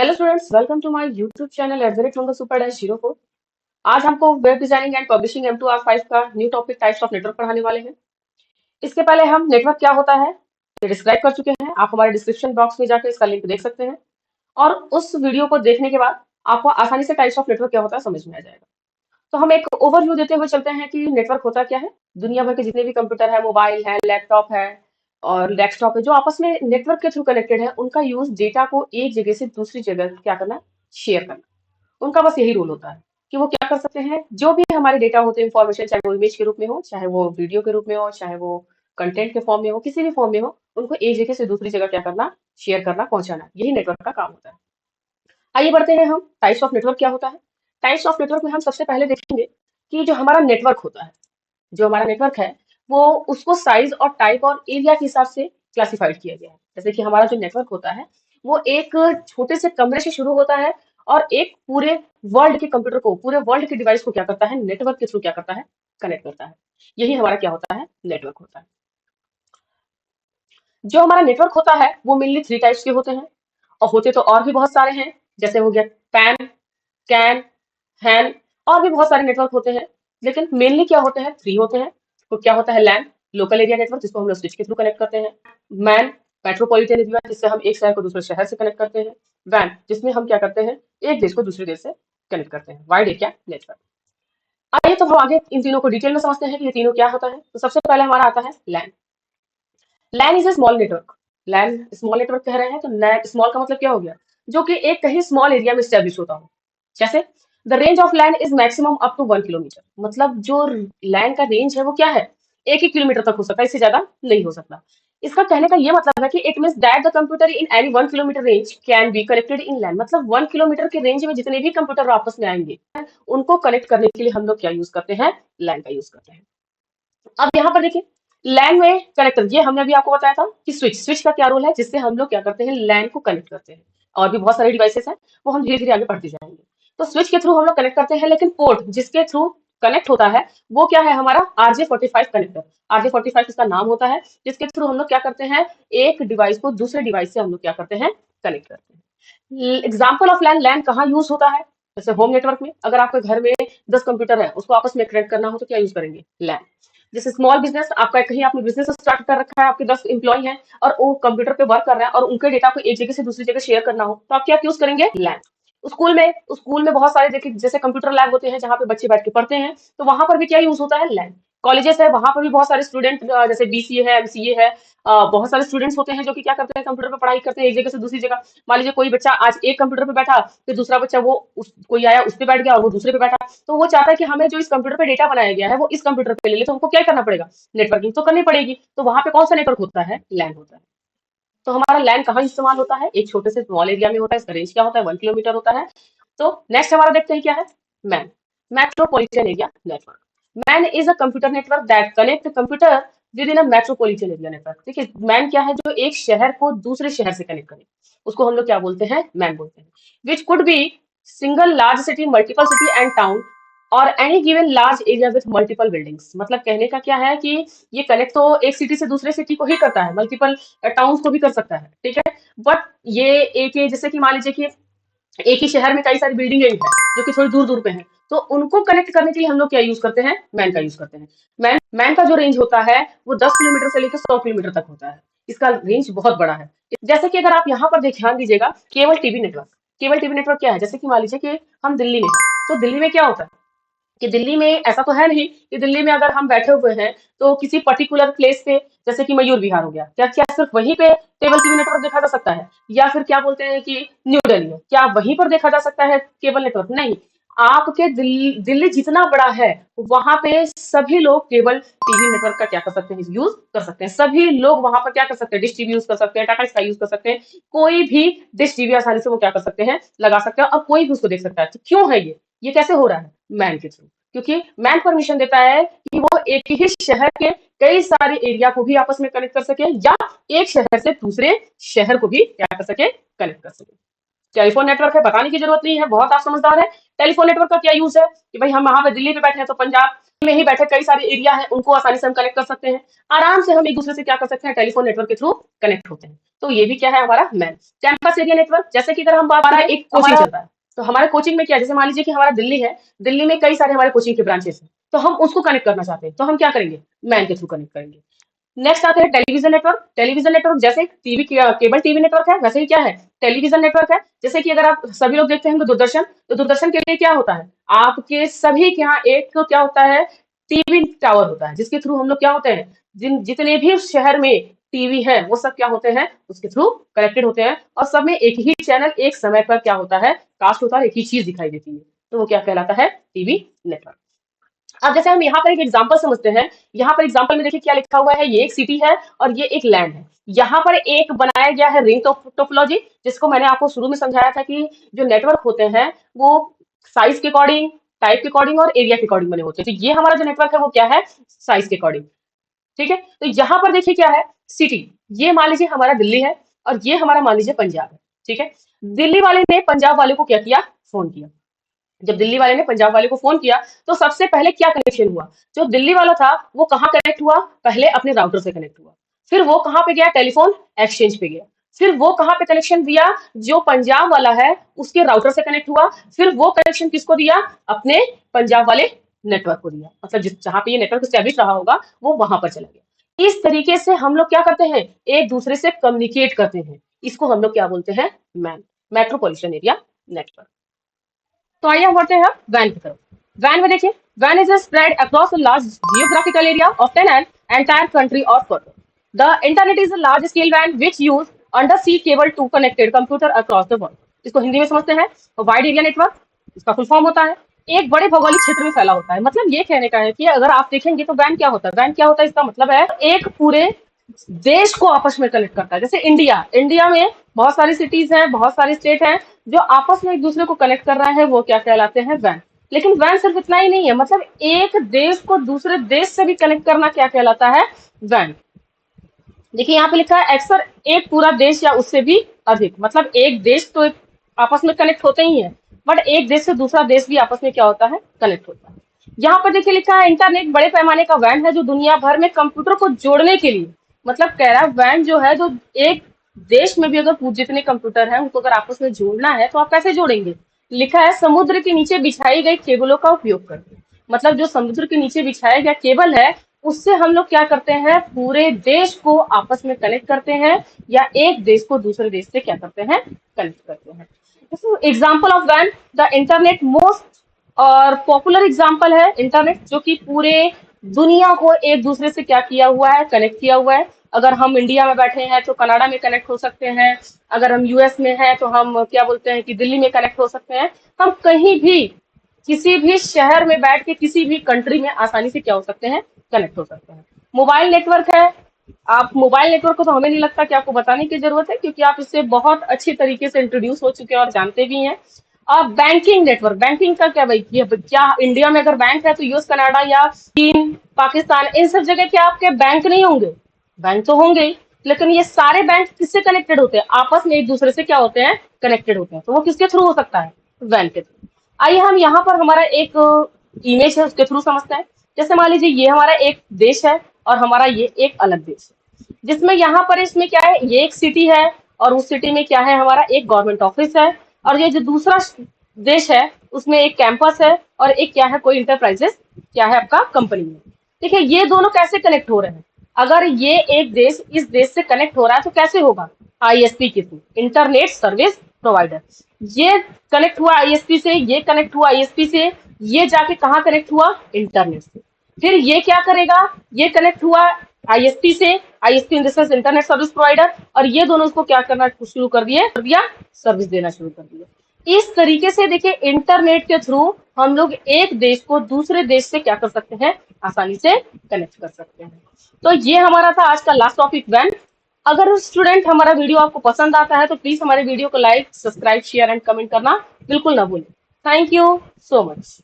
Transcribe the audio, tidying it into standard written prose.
Hello students, welcome to my YouTube channel @Super-04। आज हमको web designing and publishing M2R5 का new topic types of network पढ़ाने वाले हैं। इसके पहले हम नेटवर्क क्या होता है ये डिस्क्राइब कर चुके हैं। आप हमारे डिस्क्रिप्शन बॉक्स में जाकर इसका लिंक देख सकते हैं और उस वीडियो को देखने के बाद आपको आसानी से टाइप्स ऑफ नेटवर्क क्या होता है समझ में आ जाएगा। तो हम एक ओवरव्यू देते हुए चलते हैं कि नेटवर्क होता क्या है। दुनिया भर के जितने भी कंप्यूटर है, मोबाइल है, लैपटॉप है और डेस्कटॉप है, जो आपस में नेटवर्क के थ्रू कनेक्टेड है, उनका यूज डेटा को एक जगह से दूसरी जगह क्या करना, शेयर करना। उनका बस यही रोल होता है कि वो क्या कर सकते हैं, जो भी हमारे डेटा होते हैं, इंफॉर्मेशन, चाहे वो इमेज के रूप में हो, चाहे वो वीडियो के रूप में हो, चाहे वो कंटेंट के फॉर्म में हो, किसी भी फॉर्म में हो, उनको एक जगह से दूसरी जगह क्या करना, शेयर करना, पहुंचाना। यही नेटवर्क का काम होता है। आइए बढ़ते हैं हम टाइप्स ऑफ नेटवर्क क्या होता है। टाइप्स ऑफ नेटवर्क में हम सबसे पहले देखेंगे कि जो हमारा नेटवर्क होता है, जो हमारा नेटवर्क है, वो उसको साइज और टाइप और एरिया के हिसाब से क्लासिफाइड किया गया है। जैसे कि हमारा जो नेटवर्क होता है वो एक छोटे से कमरे से शुरू होता है और एक पूरे वर्ल्ड के कंप्यूटर को, पूरे वर्ल्ड के डिवाइस को क्या करता है, नेटवर्क के थ्रू क्या करता है, कनेक्ट करता है। यही हमारा क्या होता है, नेटवर्क होता है। जो हमारा नेटवर्क होता है वो मेनली 3 टाइप्स के होते हैं और होते तो और भी बहुत सारे हैं। जैसे हो गया पैन, कैन, हैन, और भी बहुत सारे नेटवर्क होते हैं। लेकिन मेनली क्या होते हैं, 3 होते हैं। तो क्या होता है, लैन, लोकल एरिया नेटवर्क, जिसको हम लोग स्विच के थ्रू कनेक्ट करते हैं। मैन, मेट्रोपॉलिटन एरिया, जिससे हम एक शहर को दूसरे शहर से कनेक्ट करते हैं। वैन, जिसमें हम क्या करते हैं, एक देश को दूसरे देश से कनेक्ट करते हैं। Wide area network. आइए तो हम आगे इन तीनों को डिटेल में समझते हैं कि ये तीनों क्या होता है। तो सबसे पहले हमारा आता है LAN. LAN is a small network. LAN small network कह रहे हैं तो स्मॉल का मतलब क्या हो गया, जो कि एक कहीं स्मॉल एरिया में स्टैब्लिश होता हो। जैसे the range of LAN is maximum up to 1 kilometre. मतलब जो लैन का रेंज है वो क्या है, 1 ही किलोमीटर तक हो सकता है, इससे ज्यादा नहीं हो सकता। इसका कहने का ये मतलब है कि it means that the computer in any 1 kilometre range can be connected in LAN. मतलब 1 किलोमीटर के रेंज में जितने भी कंप्यूटर आपस में आएंगे, उनको कनेक्ट करने के लिए हम लोग क्या यूज करते हैं, लैन का यूज करते हैं। अब यहाँ पर देखिए, लैन में कनेक्टर, ये हमने अभी आपको बताया था कि स्विच, स्विच का क्या रोल है, जिससे हम लोग क्या करते हैं, लैन को कनेक्ट करते हैं। और भी बहुत सारे डिवाइसेस हैं, वो हम धीरे धीरे आगे बढ़ते जाएंगे। तो स्विच के थ्रू हम लोग कनेक्ट करते हैं, लेकिन पोर्ट जिसके थ्रू कनेक्ट होता है वो क्या है, हमारा RJ45 कनेक्टर। RJ45 इसका नाम होता है, जिसके थ्रू हम लोग क्या करते हैं, एक डिवाइस को दूसरे डिवाइस से हम लोग क्या करते हैं, कनेक्ट करते हैं। एग्जाम्पल ऑफ लैन, लैन कहाँ यूज होता है, जैसे होम नेटवर्क में। अगर आपके घर में 10 कंप्यूटर है, उसको आपस में कनेक्ट करना हो तो क्या यूज करेंगे, लैन। जैसे स्मॉल बिजनेस, आपका कहीं आपने बिजनेस स्टार्ट कर रखा है, आपके 10 एम्प्लॉय हैं और वो कंप्यूटर पे वर्क कर रहे हैं और उनके डेटा को एक जगह से दूसरी जगह शेयर करना हो तो आप क्या यूज करेंगे, लैन। स्कूल में बहुत सारे देखिए, जैसे कंप्यूटर लैब होते हैं जहाँ पे बच्चे बैठ के पढ़ते हैं, तो वहां पर भी क्या यूज होता है, लैन। कॉलेजेस है, वहां पर भी बहुत सारे स्टूडेंट, जैसे BCA है, MCA है, बहुत सारे स्टूडेंट्स होते हैं जो कि क्या करते हैं, कंप्यूटर पे पढ़ाई करते हैं एक जगह से दूसरी जगह। मान लीजिए कोई बच्चा आज एक कंप्यूटर पे बैठा, फिर दूसरा बच्चा कोई आया उस पे बैठ गया और वो दूसरे पे बैठा, तो वो चाहता है कि हमें जो इस कंप्यूटर पे डेटा बनाया गया है वो इस कंप्यूटर पे ले ले, तो हमको क्या करना पड़ेगा, नेटवर्किंग तो करनी पड़ेगी। तो वहां पे कौन सा नेटवर्क होता है, लैन होता है। तो हमारा लैन कहाँ इस्तेमाल होता है, एक छोटे से स्मॉल एरिया में होता है। इसका रेंज क्या होता है, 1 किलोमीटर होता है। तो नेक्स्ट हमारा देखते हैं क्या है, man, metropolitan area network. Man is a computer network that connect computer with in a metropolitan area network. देखिए मैन क्या है, जो एक शहर को दूसरे शहर से कनेक्ट करे, उसको हम लोग क्या बोलते हैं, मैन बोलते हैं। Which could be single large city, multiple city and town और any given large area with multiple buildings. मतलब कहने का क्या है कि ये कनेक्ट तो एक सिटी से दूसरे सिटी को ही करता है, मल्टीपल टाउन्स को भी कर सकता है, ठीक है। बट ये एक, जैसे कि मान लीजिए कि एक ही शहर में कई सारी बिल्डिंगें हैं जो कि थोड़ी दूर दूर पे हैं, तो उनको कनेक्ट करने के लिए हम लोग क्या यूज करते हैं, मैन का यूज करते हैं। मैन का जो रेंज होता है वो 10 किलोमीटर से लेकर 100 किलोमीटर तक होता है। इसका रेंज बहुत बड़ा है। जैसे कि अगर आप यहाँ पर ध्यान दीजिएगा, cable TV network. Cable TV network क्या है, जैसे कि मान लीजिए कि हम दिल्ली में हैं, तो दिल्ली में क्या होता है कि दिल्ली में ऐसा तो है नहीं कि दिल्ली में अगर हम बैठे हुए हैं तो किसी पर्टिकुलर प्लेस पे, जैसे कि मयूर विहार हो गया, क्या क्या सिर्फ वहीं पे केबल टीवी नेटवर्क देखा जा सकता है, या फिर क्या बोलते हैं कि न्यू दिल्ली है, क्या वहीं पर देखा जा सकता है केबल नेटवर्क, नहीं। आपके दिल्ली जितना बड़ा है, वहां पे सभी लोग केबल टीवी नेटवर्क का क्या कर सकते हैं, यूज कर सकते हैं। सभी लोग वहां पर क्या कर सकते हैं, डिश टीवी यूज कर सकते हैं, टाटा स्काई यूज कर सकते हैं। कोई भी डिश टीवी आसानी से वो क्या कर सकते हैं, लगा सकते हैं और कोई भी उसको देख सकता है। तो क्यों है ये कैसे हो रहा है, मैन के थ्रू। क्योंकि मैन परमिशन देता है कि वो एक ही शहर के कई सारे एरिया को भी आपस में कनेक्ट कर सके, या एक शहर से दूसरे शहर को भी क्या कर सके, कनेक्ट कर सके। टेलीफोन नेटवर्क है, बताने की जरूरत नहीं है, बहुत आप समझदार है। टेलीफोन नेटवर्क का क्या यूज है कि भाई हम वहां पे दिल्ली पे बैठे हैं तो पंजाब में ही बैठे कई सारे एरिया है, उनको आसानी से हम कनेक्ट कर सकते हैं। आराम से हम एक दूसरे से क्या कर सकते हैं, टेलीफोन नेटवर्क के थ्रू कनेक्ट होते हैं। तो ये भी क्या है हमारा मैन। कैंपस एरिया नेटवर्क, जैसे कि अगर हम बात करें, एक कोचिंग चल रहा है, तो हमारे कोचिंग में क्या है, जैसे मान लीजिए कि हमारा दिल्ली है, दिल्ली में कई सारे हमारे कोचिंग के ब्रांचेस हैं, तो हम उसको कनेक्ट करना चाहते हैं, तो हम क्या करेंगे, मैन के थ्रू कनेक्ट करेंगे। नेक्स्ट आते हैं टेलीविजन नेटवर्क। टेलीविजन नेटवर्क जैसे टीवी केबल टीवी नेटवर्क है, वैसे ही क्या है, टेलीविजन नेटवर्क है। जैसे कि अगर आप सभी लोग देखते हैं दूरदर्शन, तो दूरदर्शन के लिए क्या होता है, आपके सभी के यहाँ एक तो क्या होता है, टीवी टावर होता है, जिसके थ्रू हम लोग क्या होते हैं, जितने भी शहर में टीवी है वो सब क्या होते हैं, उसके थ्रू कनेक्टेड होते हैं, और सब में एक ही चैनल एक समय पर क्या होता है, कास्ट होता है, एक ही चीज दिखाई देती है, तो वो क्या कहलाता है, टीवी नेटवर्क। अब जैसे हम यहाँ पर एक एग्जांपल समझते हैं, यहाँ पर एग्जांपल में देखिए क्या लिखा हुआ है, ये एक सिटी है और ये एक लैंड है। यहाँ पर एक बनाया गया है रिंग टोपोलॉजी, जिसको मैंने आपको शुरू में समझाया था कि जो नेटवर्क होते हैं वो साइज के अकॉर्डिंग, टाइप के अकॉर्डिंग और एरिया के अकॉर्डिंग बने होते हैं। तो ये हमारा जो नेटवर्क है वो क्या है, साइज के अकॉर्डिंग। ठीक है, तो यहाँ पर देखिए क्या है, सिटी, ये मान लीजिए हमारा दिल्ली है और ये हमारा मान लीजिए पंजाब है। ठीक है, दिल्ली वाले ने पंजाब वाले को क्या किया, फोन किया। जब दिल्ली वाले ने पंजाब वाले को फोन किया, तो सबसे पहले क्या कनेक्शन हुआ, जो दिल्ली वाला था वो कहाँ कनेक्ट हुआ, पहले अपने राउटर से कनेक्ट हुआ, फिर वो कहाँ पे गया, टेलीफोन एक्सचेंज पे गया, फिर वो कहाँ पे कनेक्शन दिया, जो पंजाब वाला है उसके राउटर से कनेक्ट हुआ, फिर वो कनेक्शन किसको दिया, अपने पंजाब वाले नेटवर्क को दिया, मतलब जिस जहां पे ये नेटवर्क स्टैब्लिश रहा होगा वो वहां पर चला गया। इस तरीके से हम लोग क्या करते हैं, एक दूसरे से कम्युनिकेट करते हैं, इसको हम लोग क्या बोलते हैं, मैन, मेट्रोपॉलिटन एरिया नेटवर्क। तो आइए हम बढ़ते हैं वैन की तरफ। वैन में देखिए, वैन is spread across a large geographical area, often an entire country or further. The internet is a large scale WAN which use undersea cable to connected computer across the world. इसको हिंदी में समझते हैं, वाइड एरिया नेटवर्क, इसका full form होता है एक बड़े भौगोलिक क्षेत्र में फैला होता है। मतलब ये कहने का है कि अगर आप देखेंगे तो वैन क्या होता है, वैन क्या होता है, इसका मतलब है एक पूरे देश को आपस में कनेक्ट करता है। जैसे इंडिया, इंडिया में बहुत सारी सिटीज हैं, बहुत सारे स्टेट हैं, जो आपस में एक दूसरे को कनेक्ट कर रहे हैं, वो क्या कहलाते हैं, वैन। लेकिन वैन सिर्फ इतना ही नहीं है, मतलब एक देश को दूसरे देश से भी कनेक्ट करना क्या कहलाता है, वैन। देखिए यहाँ पे लिखा है अक्सर एक पूरा देश या उससे भी अधिक, मतलब एक देश तो आपस में कनेक्ट होते ही है, बट एक देश से दूसरा देश भी आपस में क्या होता है, कनेक्ट होता है। यहाँ पर देखिए लिखा है इंटरनेट बड़े पैमाने का वैन है जो दुनिया भर में कंप्यूटर को जोड़ने के लिए, मतलब कह रहा है वैन जो है, जो एक देश में भी अगर जितने कंप्यूटर हैं उनको अगर आपस में जोड़ना है तो आप कैसे जोड़ेंगे। लिखा है समुद्र के नीचे बिछाई गई केबलों का उपयोग करके, मतलब जो समुद्र के नीचे बिछाया गया केबल है उससे हम लोग क्या करते हैं, पूरे देश को आपस में कनेक्ट करते हैं, या एक देश को दूसरे देश से क्या करते हैं, कनेक्ट करते हैं। एग्जाम्पल ऑफ वैन, द इंटरनेट मोस्ट और पॉपुलर एग्जाम्पल है इंटरनेट, जो कि पूरे दुनिया को एक दूसरे से क्या किया हुआ है, कनेक्ट किया हुआ है। अगर हम इंडिया में बैठे हैं तो कनाडा में कनेक्ट हो सकते हैं, अगर हम यूएस में हैं तो हम क्या बोलते हैं कि दिल्ली में कनेक्ट हो सकते हैं। हम कहीं भी किसी भी शहर में बैठ के किसी भी कंट्री में आसानी से क्या हो सकते हैं, कनेक्ट हो सकते हैं। मोबाइल नेटवर्क है, आप मोबाइल नेटवर्क को तो हमें नहीं लगता कि आपको बताने की जरूरत है, क्योंकि आप इससे बहुत अच्छी तरीके से इंट्रोड्यूस हो चुके हैं और जानते भी हैं। अब बैंकिंग नेटवर्क, बैंकिंग का क्या भाई, ये क्या इंडिया में अगर बैंक है तो यूएस, कनाडा या चीन, पाकिस्तान, इन सब जगह क्या आपके बैंक नहीं होंगे, बैंक तो होंगे ही, लेकिन ये सारे बैंक किससे कनेक्टेड होते हैं, आपस में एक दूसरे से क्या होते हैं, कनेक्टेड होते हैं। तो वो किसके थ्रू हो सकता है, वैन के थ्रू। आइए हम यहाँ पर हमारा एक इमेज है उसके थ्रू समझते हैं। जैसे मान लीजिए ये हमारा एक देश है और हमारा ये एक अलग देश है, जिसमें यहाँ पर इसमें क्या है, ये एक सिटी है और उस सिटी में क्या है, हमारा एक गवर्नमेंट ऑफिस है, और ये जो दूसरा देश है उसमें एक कैंपस है और एक क्या है, कोई इंटरप्राइजेस क्या है, आपका कंपनी है। देखिए ये दोनों कैसे कनेक्ट हो रहे हैं, अगर ये एक देश इस देश से कनेक्ट हो रहा है तो कैसे होगा, आईएसपी के थ्रू, इंटरनेट सर्विस प्रोवाइडर। ये कनेक्ट हुआ आईएसपी से, ये कनेक्ट हुआ आईएसपी से, ये जाके कहाँ कनेक्ट हुआ, इंटरनेट से। फिर ये क्या करेगा, ये कनेक्ट हुआ आईएसपी से, ISP in the sense internet service provider, और ये दोनों इसको क्या करना शुरू कर दिया, सर्विस देना शुरू कर दिया। इस तरीके से देखिए इंटरनेट के थ्रू हम लोग एक देश को दूसरे देश से क्या कर सकते हैं, आसानी से कनेक्ट कर सकते हैं। तो ये हमारा था आज का लास्ट टॉपिक, वैन। अगर स्टूडेंट हमारा वीडियो आपको पसंद आता है तो प्लीज हमारे वीडियो को like, subscribe, share and comment करना बिल्कुल ना भूलें। Thank you so much.